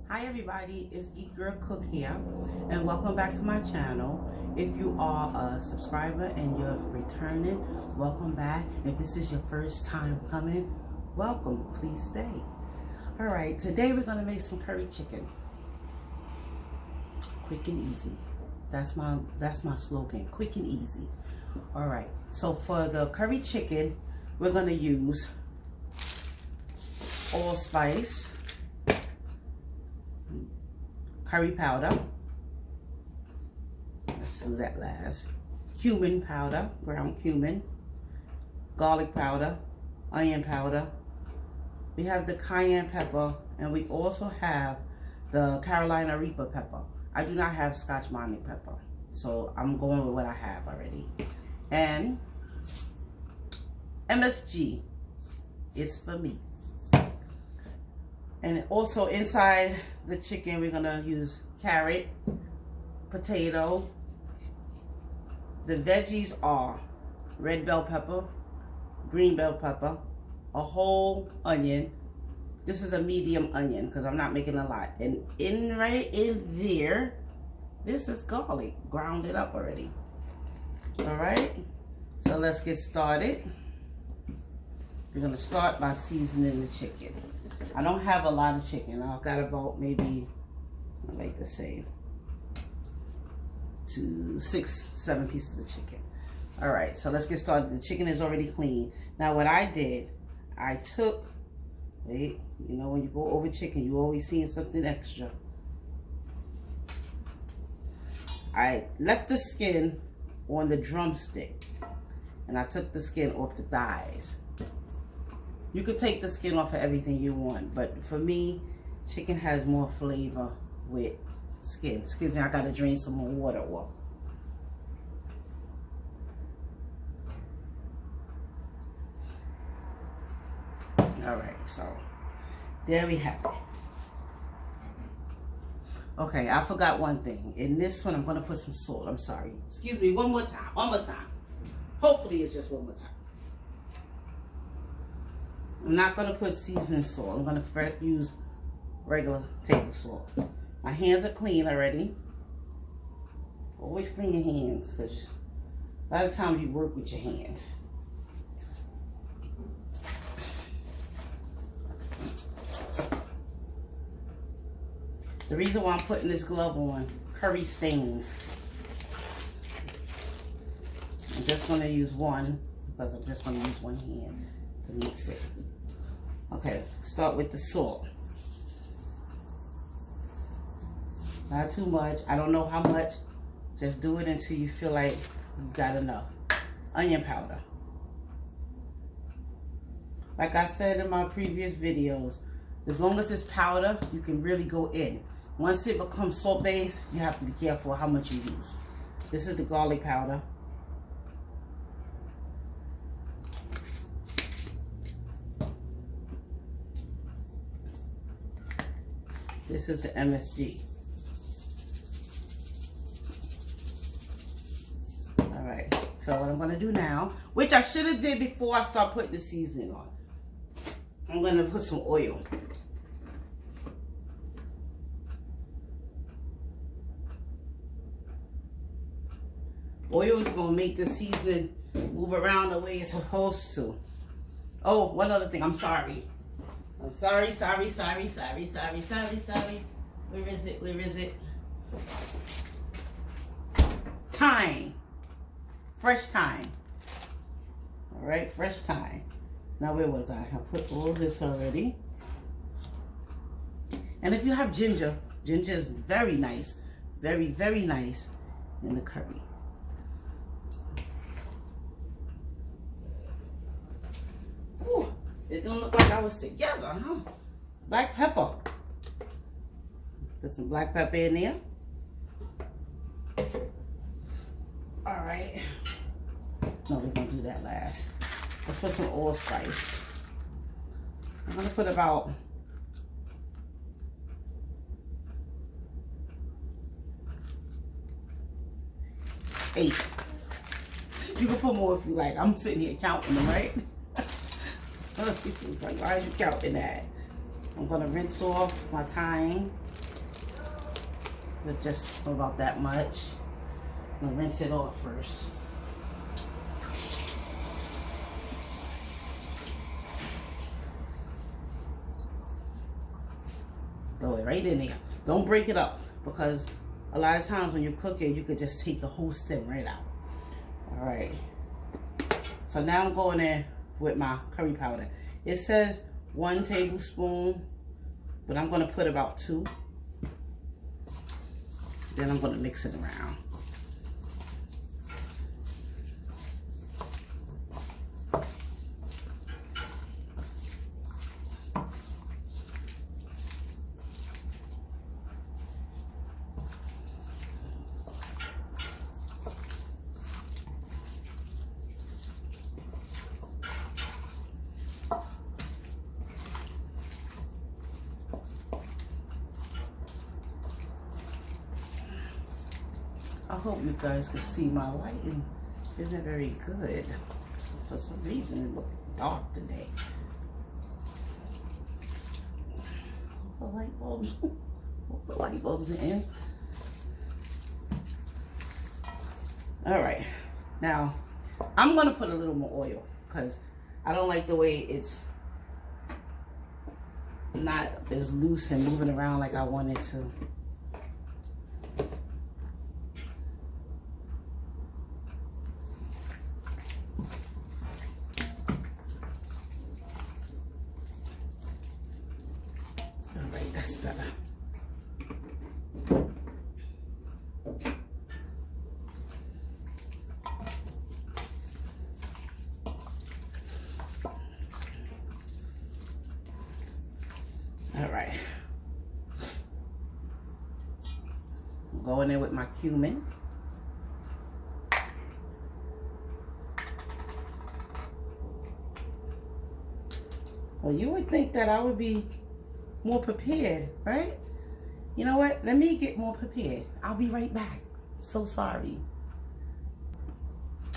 Hi everybody, it's Geek Girl Cook here, and welcome back to my channel. If you are a subscriber and you're returning, welcome back. If this is your first time coming, welcome, please stay. All right, today we're gonna make some curry chicken. Quick and easy. That's my slogan, quick and easy. All right, so for the curry chicken, we're gonna use allspice, curry powder, let's do that last, cumin powder, ground cumin, garlic powder, onion powder. We have the cayenne pepper, and we also have the Carolina Reaper pepper. I do not have Scotch bonnet pepper, so I'm going with what I have already. And MSG, it's for me. And also inside the chicken, we're gonna use carrot, potato. The veggies are red bell pepper, green bell pepper, a whole onion. This is a medium onion because I'm not making a lot. And right in there, this is garlic, grounded up already. All right, so let's get started. We're gonna start by seasoning the chicken. I don't have a lot of chicken. I've got about maybe, I like to say, 6, 7 pieces of chicken. All right, so let's get started. The chicken is already clean. Now what I did, I took, wait, you know when you go over chicken, you always seeing something extra. I left the skin on the drumsticks, and I took the skin off the thighs. You could take the skin off of everything you want, but for me, chicken has more flavor with skin. Excuse me, I gotta drain some more water off. All right, so there we have it. Okay, I forgot one thing. In this one, I'm gonna put some salt. I'm sorry. Excuse me, one more time. Hopefully it's just one more time. I'm not going to put seasoning salt. I'm going to use regular table salt. My hands are clean already. Always clean your hands, because a lot of times you work with your hands. The reason why I'm putting this glove on, curry stains. I'm just going to use one, because I'm just going to use one hand to mix it. Okay, start with the salt. Not too much. I don't know how much. Just do it until you feel like you got enough. Onion powder. Like I said in my previous videos, as long as it's powder, you can really go in. Once it becomes salt based, you have to be careful how much you use. This is the garlic powder. This is the MSG. All right, so what I'm gonna do now, which I should have did before I start putting the seasoning on, I'm gonna put some oil. Oil is gonna make the seasoning move around the way it's supposed to. Oh, one other thing, I'm sorry. I'm sorry. Where is it? Thyme. Fresh thyme. All right, fresh thyme. Now, where was I? I put all this already. And if you have ginger, ginger is very nice. Very, very nice in the curry. It don't look like I was together, huh? Black pepper. Put some black pepper in there. All right. No, we're gonna do that last. Let's put some allspice. I'm gonna put about 8. You can put more if you like. I'm sitting here counting them, right? It's like, why are you counting that? I'm gonna rinse off my thyme. But just about that much. I'm gonna rinse it off first. Throw it right in there. Don't break it up, because a lot of times when you cook it, you could just take the whole stem right out. All right. So now I'm going in with my curry powder. It says 1 tablespoon, but I'm gonna put about 2. Then I'm gonna mix it around. I hope you guys can see my lighting isn't very good. For some reason it looks dark today. The light bulbs, the light bulbs are in. All right, now I'm gonna put a little more oil because I don't like the way it's not as loose and moving around like I want it to. That's better. All right. I'm going in with my cumin. Well, you would think that I would be more prepared, right? You know what? Let me get more prepared. I'll be right back. So sorry.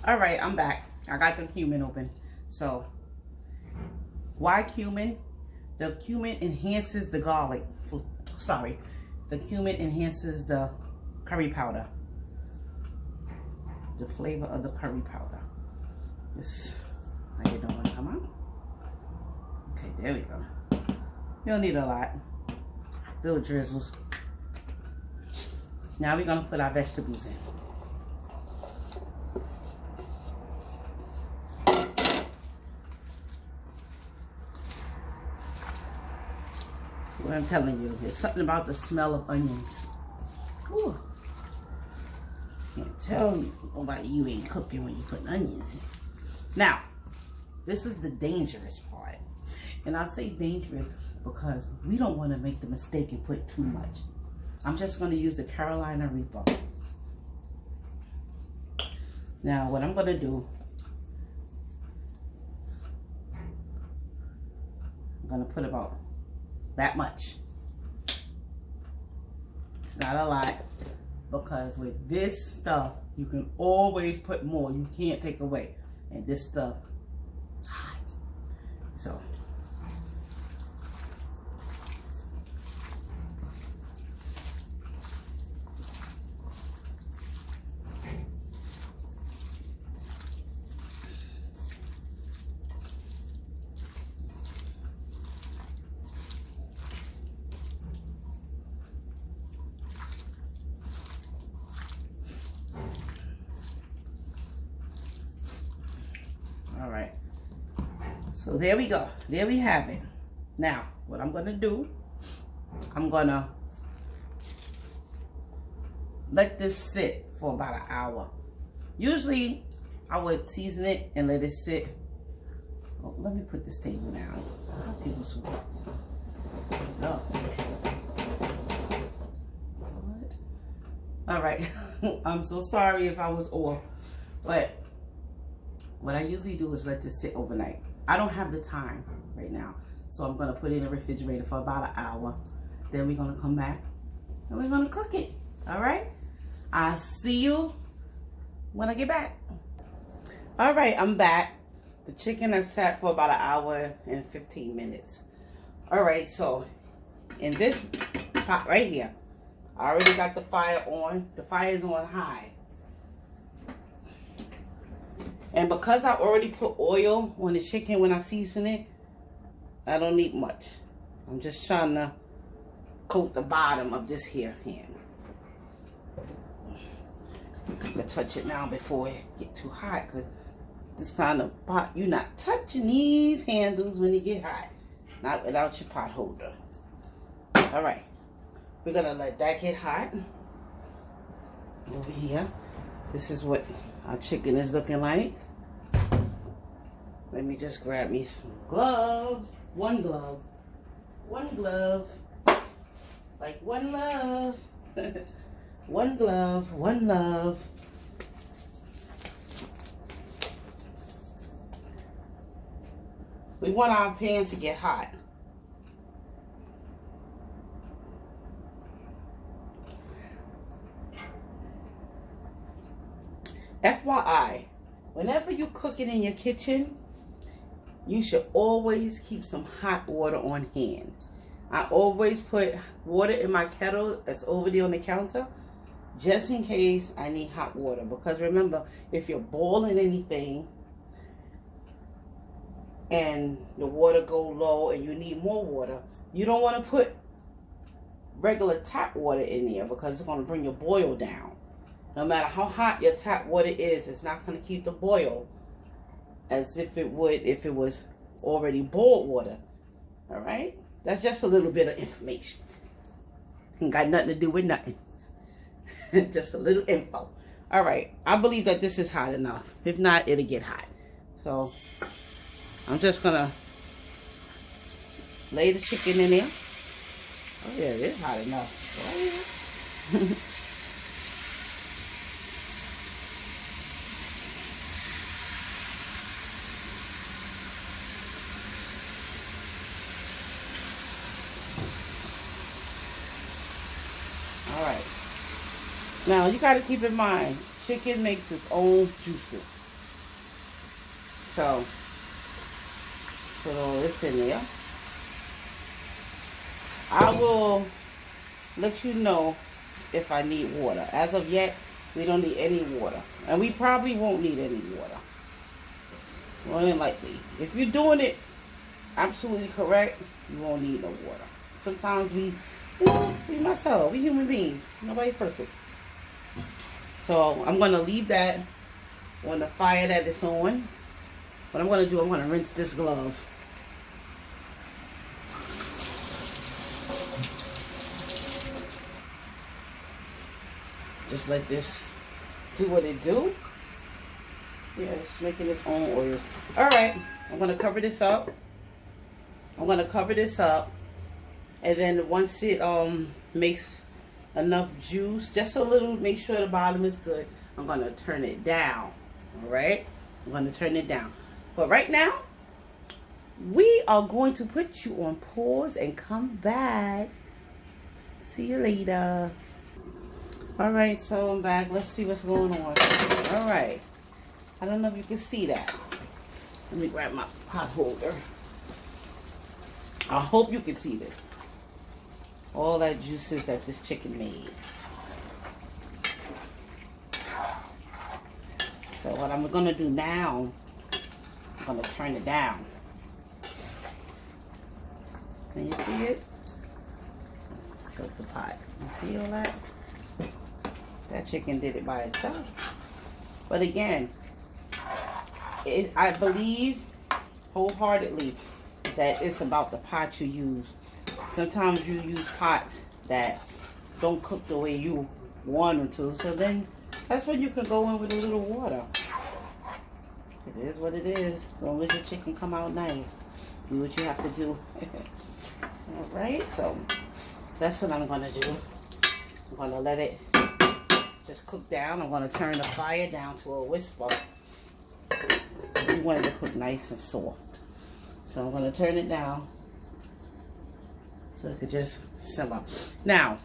All right, I'm back. I got the cumin open. So, why cumin? The cumin enhances the garlic. Sorry. The cumin enhances the curry powder. The flavor of the curry powder. This, how you doing? Come on. Okay, there we go. You don't need a lot. Little drizzles. Now we're gonna put our vegetables in. What I'm telling you, there's something about the smell of onions. Ooh. Can't tell nobody you ain't cooking when you put onions in. Now, this is the dangerous part. And I say dangerous because we don't want to make the mistake and put too much. I'm just going to use the Carolina Reaper. Now, what I'm going to do, I'm going to put about that much. It's not a lot, because with this stuff, you can always put more. You can't take away. And this stuff is hot. So, all right, so there we go. There we have it. Now, what I'm gonna do, I'm gonna let this sit for about an hour. Usually, I would season it and let it sit. Oh, let me put this table down. How people swear. No. What? All right. I'm so sorry if I was off, but what I usually do is let this sit overnight. I don't have the time right now, so I'm gonna put it in the refrigerator for about an hour. Then we're gonna come back and we're gonna cook it. All right? I'll see you when I get back. All right, I'm back. The chicken has sat for about an hour and 15 minutes. All right, so in this pot right here, I already got the fire on. The fire is on high. And because I already put oil on the chicken when I season it, I don't need much. I'm just trying to coat the bottom of this here pan. I'm gonna touch it now before it get too hot, because this kind of pot, you're not touching these handles when it get hot. Not without your pot holder. All right, we're gonna let that get hot. Over here, this is what our chicken is looking like. Let me just grab me some gloves. One glove. One glove. Like one love. One glove. One love. We want our pan to get hot. FYI, whenever you cook it in your kitchen, you should always keep some hot water on hand. I always put water in my kettle that's over there on the counter, just in case I need hot water. Because remember, if you're boiling anything and the water go low and you need more water, you don't want to put regular tap water in there, because it's going to bring your boil down. No matter how hot your tap water is, it's not going to keep the boil as if it would if it was already boiled water. All right? That's just a little bit of information. Ain't got nothing to do with nothing. Just a little info. All right. I believe that this is hot enough. If not, it'll get hot. So I'm just going to lay the chicken in there. Oh, yeah, it is hot enough. Oh, yeah. All right. Now, you got to keep in mind, chicken makes its own juices. So, put all this in there. I will let you know if I need water. As of yet, we don't need any water. And we probably won't need any water. More than likely. If you're doing it absolutely correct, you won't need no water. Sometimes we mess up. We human beings. Nobody's perfect. So I'm going to leave that on the fire that it's on. What I'm going to do, I'm going to rinse this glove. Just let this do what it do. Yeah, it's making its own oils. All right, I'm going to cover this up. I'm going to cover this up. And then once it makes enough juice, just a little, make sure the bottom is good, I'm going to turn it down. All right? I'm going to turn it down. But right now, we are going to put you on pause and come back. See you later. All right, so I'm back. Let's see what's going on. All right. I don't know if you can see that. Let me grab my pot holder. I hope you can see this. All that juices that this chicken made. So what I'm going to do now, I'm going to turn it down. Can you see it? Tilt the pot. You see all that? That chicken did it by itself. But again, I believe wholeheartedly that it's about the pot you use. Sometimes you use pots that don't cook the way you want them to. So then that's when you can go in with a little water. It is what it is. As long as your chicken come out nice. Do what you have to do. Alright, so that's what I'm going to do. I'm going to let it just cook down. I'm going to turn the fire down to a whisper. We want it to cook nice and soft. So I'm going to turn it down so it could just simmer. Now,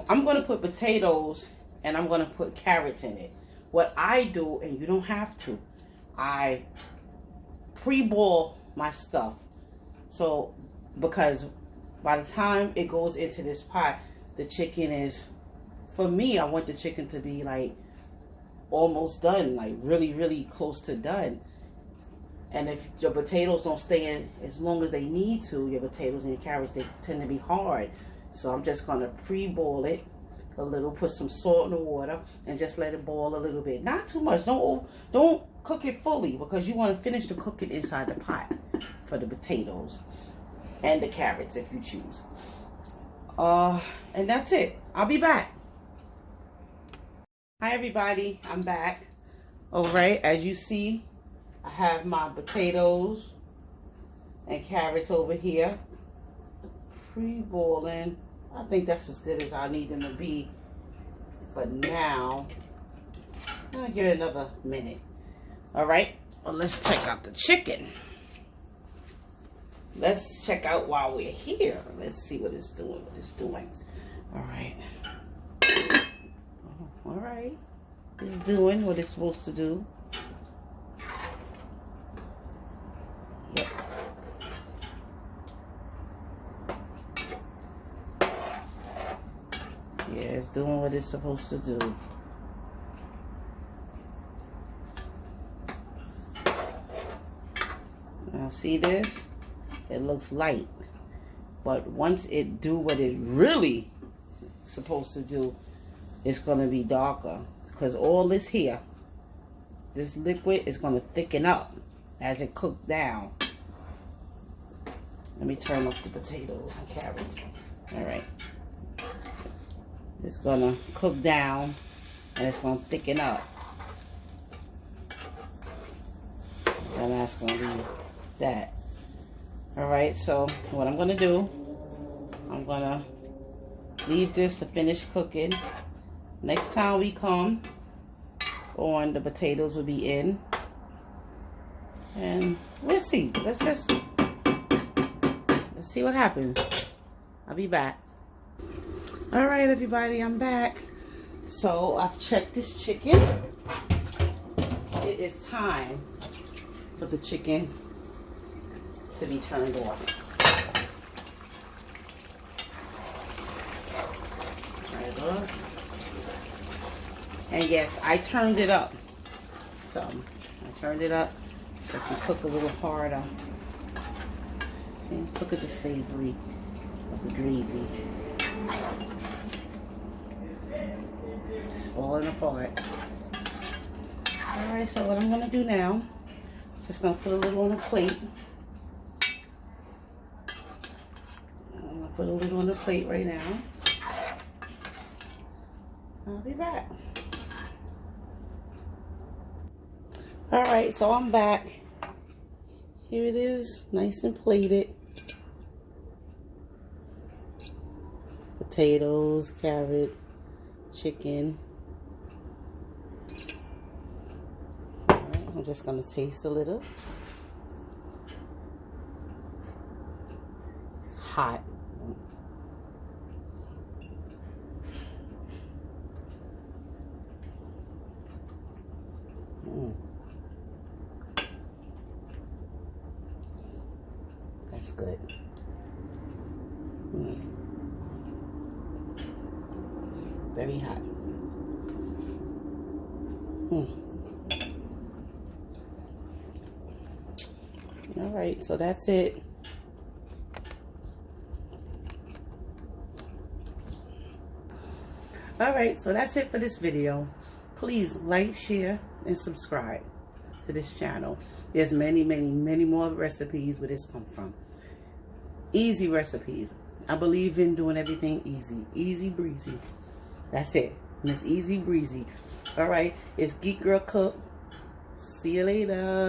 I'm going to put potatoes and I'm going to put carrots in it. What I do, and you don't have to, I pre-boil my stuff. So, because by the time it goes into this pot, the chicken is, for me, I want the chicken to be like almost done, like really, really close to done. And if your potatoes don't stay in as long as they need to, your potatoes and your carrots, they tend to be hard. So I'm just gonna pre-boil it a little, put some salt in the water, and just let it boil a little bit. Not too much. Don't cook it fully, because you want to finish the cooking inside the pot for the potatoes and the carrots if you choose. And that's it. I'll be back. Hi everybody, I'm back. All right, as you see, I have my potatoes and carrots over here, pre-boiling. I think that's as good as I need them to be for now. I'll give it another minute. All right, well, let's check out the chicken. Let's check out while we're here. Let's see what it's doing. All right. All right. It's doing what it's supposed to do. Yep. Yeah, it's doing what it's supposed to do. Now see this? It looks light. But once it do what it really supposed to do, it's going to be darker. Because all this here, this liquid is going to thicken up as it cooks down. Let me turn off the potatoes and carrots. All right. It's going to cook down and it's going to thicken up. And that's going to be that. All right, so what I'm going to do, I'm going to leave this to finish cooking. Next time we come on, the potatoes will be in. And let's see. Let's see what happens. I'll be back. All right, everybody, I'm back. So I've checked this chicken. It is time for the chicken to be turned off. Turn it off. And yes, I turned it up. So I turned it up so it can cook a little harder. And look at the savory of the gravy. It's falling apart. Alright, so what I'm going to do now, I'm just going to put a little on a plate. I'm going to put a little on the plate right now. I'll be back. Alright, so I'm back. Here it is, nice and plated. Potatoes, carrot, chicken. Alright, I'm just going to taste a little. It's hot. That's good. Very hot. All right, so that's it. All right, so that's it for this video. Please like, share, and subscribe to this channel. There's many more recipes where this come from. Easy recipes. I believe in doing everything easy. Easy breezy. That's it. Miss Easy Breezy. All right. It's Geek Girl Cook. See you later.